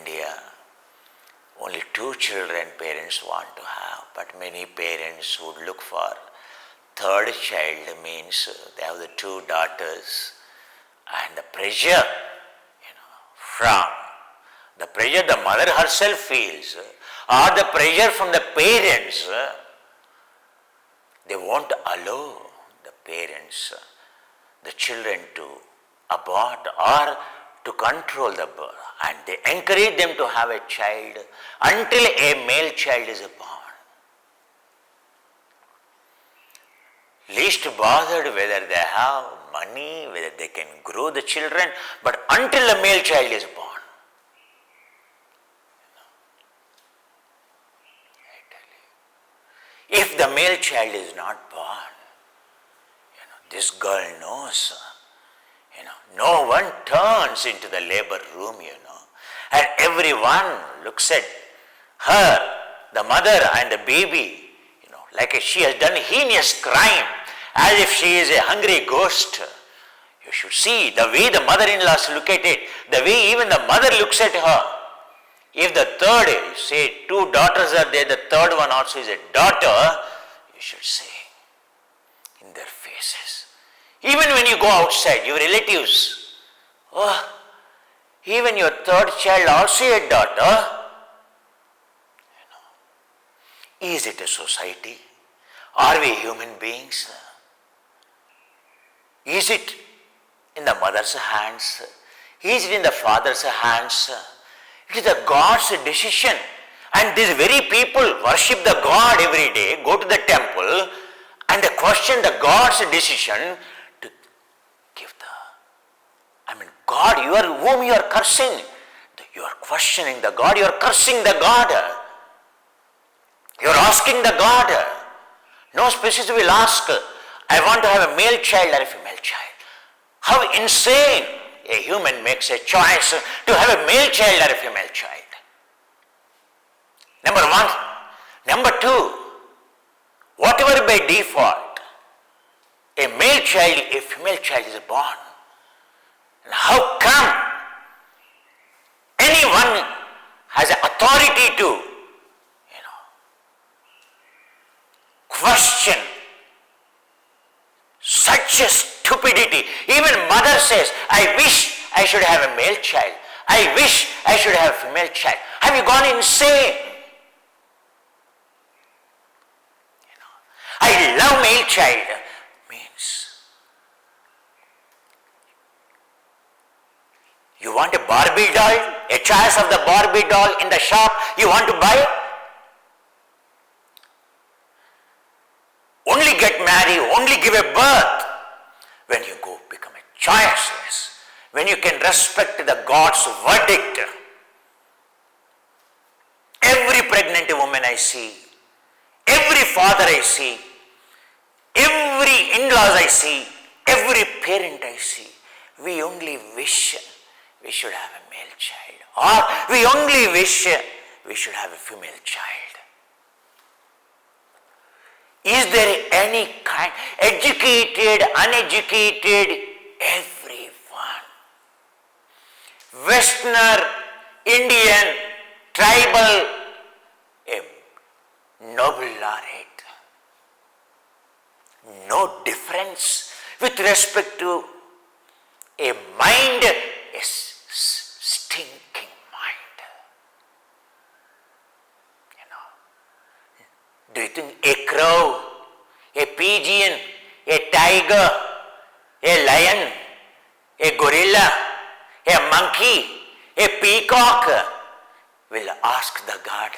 India, only 2 children parents want to have, but many parents would look for third child. Means they have the 2 daughters, and the pressure, from the pressure the mother herself feels, or the pressure from the parents, they won't allow the parents, the children to abort or to control the birth, and they encourage them to have a child until a male child is born. Least bothered whether they have money, whether they can grow the children, but until the male child is born. If the male child is not born, this girl knows, no one turns into the labor room, and everyone looks at her, the mother and the baby, like she has done a heinous crime, as if she is a hungry ghost. You should see the way the mother-in-laws look at it, the way even the mother looks at her. If the third, say 2 daughters are there, the third one also is a daughter, you should say in their faces. Even when you go outside, your relatives, even your third child also a daughter. Is it a society? Are we human beings? Is it in the mother's hands? Is it in the father's hands? It is the God's decision. And these very people worship the God every day, go to the temple, and they question the God's decision to give God, whom you are cursing. You are questioning the God, you are cursing the God. You are asking the God. No specialist will ask, I want to have a male child or a female child. How insane a human makes a choice to have a male child or a female child. Number 1. Number 2, whatever by default, a male child, a female child is born. And how come anyone has authority to question such a stupidity? Even mother says, I wish I should have a male child. I wish I should have a female child. Have you gone insane? I love male child means you want a Barbie doll, a choice of the Barbie doll in the shop you want to buy? Only get married, only give a birth when you go become a choiceless, when you can respect the God's verdict. Every pregnant woman I see, every father I see, every in-laws I see, every parent I see, we only wish we should have a male child, or we only wish we should have a female child. Is there any kind, educated, uneducated, everyone, Westerner, Indian, tribal, a Nobel laureate, no difference with respect to a mind, a stinking mind. Do you think a crow, a pigeon, a tiger, a lion, a gorilla, a monkey, a peacock will ask the God,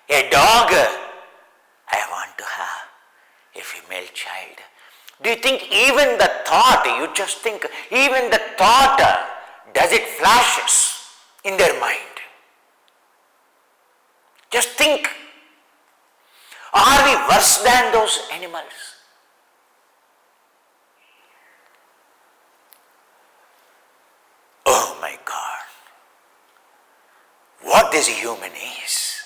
a dog, I want to have a female child? Do you think even the thought, you just think, even the thought, does it flashes in their mind? Just think. Are we worse than those animals? Oh my God. What this human is,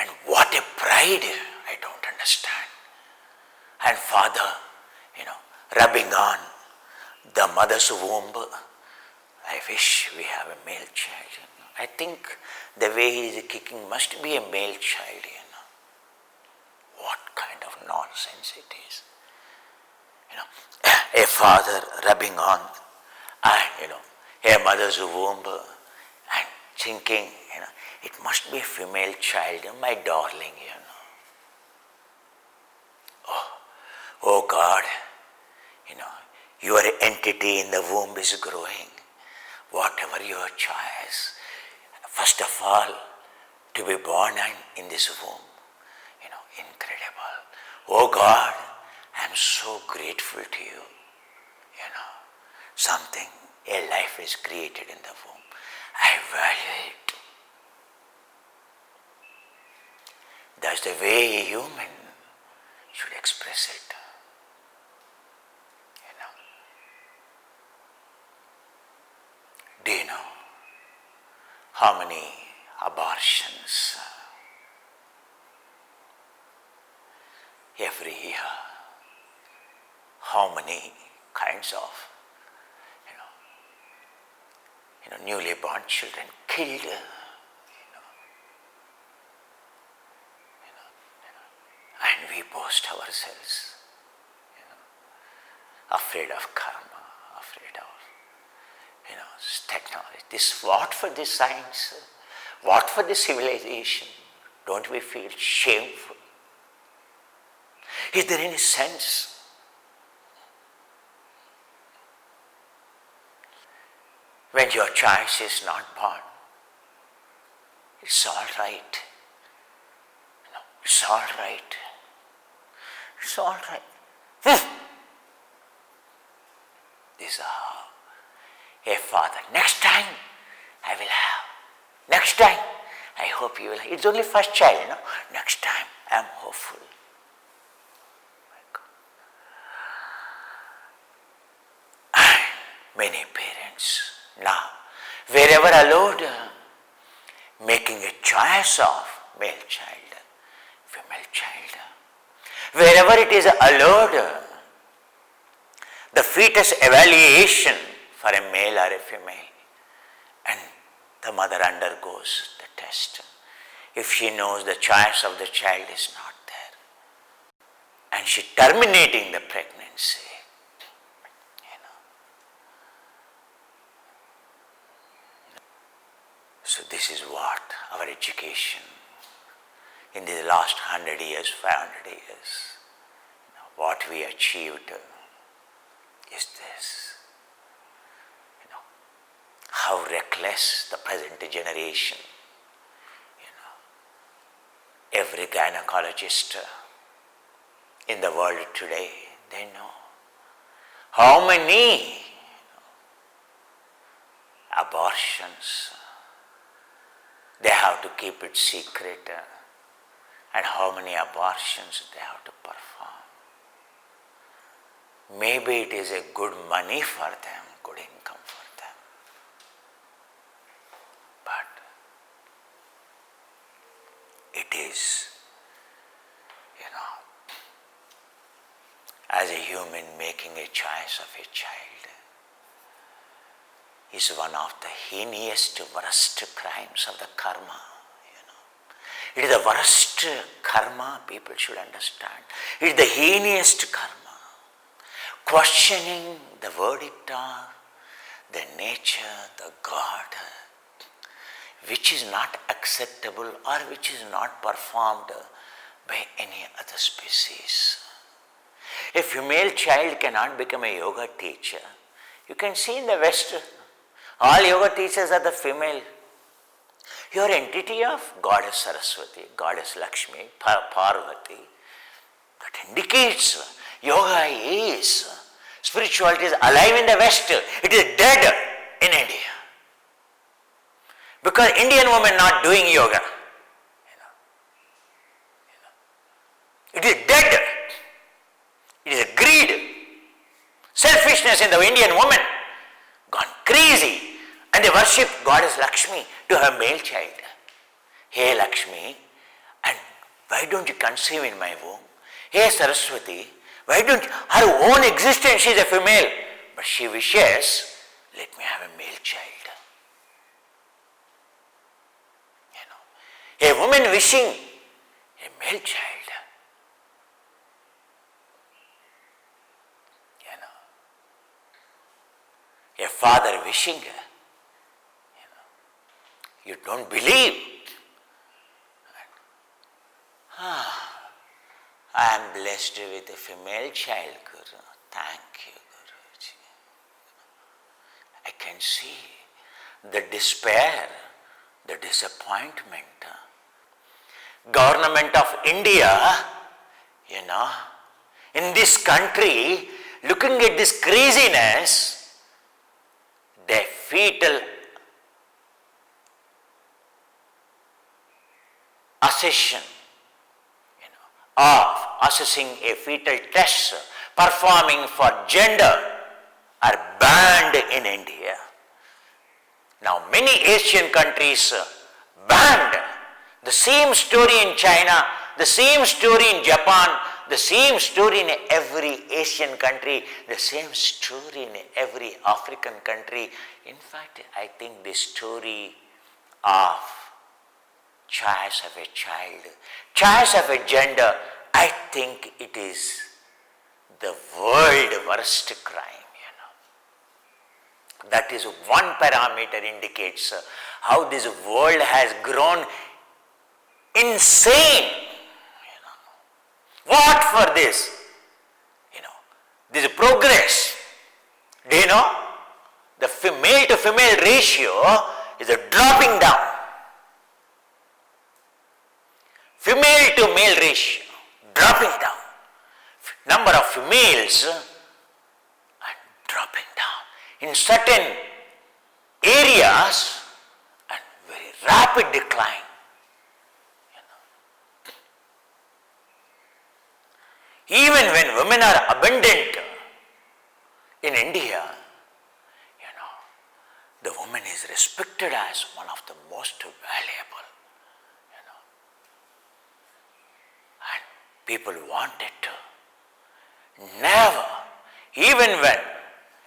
and what a pride, I don't understand. And father, rubbing on the mother's womb, I wish we have a male child. I think the way he is kicking must be a male child. What kind of nonsense it is. A father rubbing on, a mother's womb and thinking, it must be a female child, my darling, Oh God, your entity in the womb is growing. Whatever your choice, first of all, to be born in this womb, incredible. Oh God, I am so grateful to you. Something, a life is created in the womb. I value it. That's the way a human should express it. Do you know how many abortions every year? How many kinds of newly born children killed? And we boast ourselves, afraid of karma, afraid of technology. This, what for this science? What for this civilization? Don't we feel shameful? Is there any sense? When your choice is not born, it's all right. It's all right. It's all right. This is how a father, next time I will have. Next time, I hope you will. It's only first child, Next time, I am hopeful. And many parents now, wherever allowed, making a choice of male child, female child. Wherever it is allowed, the fetus evaluation for a male or a female, and the mother undergoes the test. If she knows the choice of the child is not there, and she terminating the pregnancy, So this is what our education in the last 100 years, 500 years, what we achieved is this. How reckless the present generation. Every gynecologist in the world today, they know how many abortions they have to keep it secret, and how many abortions they have to perform. Maybe it is a good money for them, good income for them. But it is, as a human making a choice of a child is one of the heinous, worst crimes of the karma. It is the worst karma, people should understand. It is the heinous karma. Questioning the verdict of the nature, the God, which is not acceptable or which is not performed by any other species. A female child cannot become a yoga teacher. You can see in the West, all yoga teachers are the female. Your entity of Goddess Saraswati, Goddess Lakshmi, Parvati, that indicates yoga is, spirituality is alive in the West. It is dead in India. Because Indian women not doing yoga. It is dead. It is a greed, selfishness in the Indian woman, gone crazy, and they worship Goddess Lakshmi to her male child. Hey Lakshmi, and why don't you conceive in my womb? Hey Saraswati, why don't you, her own existence, she is a female, but she wishes, let me have a male child. a woman wishing a male child. A father wishing, you don't believe. I am blessed with a female child, Guru. Thank you, Guruji. I can see the despair, the disappointment. Government of India, in this country, looking at this craziness, the fetal accession, of assessing a fetal test, performing for gender are banned in India. Now many Asian countries banned. The same story in China, the same story in Japan, the same story in every Asian country, the same story in every African country. In fact, I think the story of choice of a child, choice of a gender, I think it is the world worst crime. That is one parameter indicates how this world has grown insane. What for this? This progress. Do you know? The female to female ratio is a dropping down. Female to male ratio dropping down. Number of females are dropping down. In certain areas, and very rapid decline. Even when women are abundant in India, the woman is respected as one of the most valuable. And people want it. Never, even when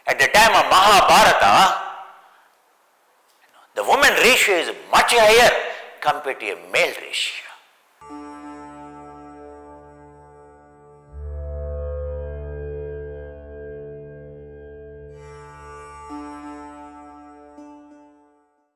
at the time of Mahabharata, the woman ratio is much higher compared to a male ratio.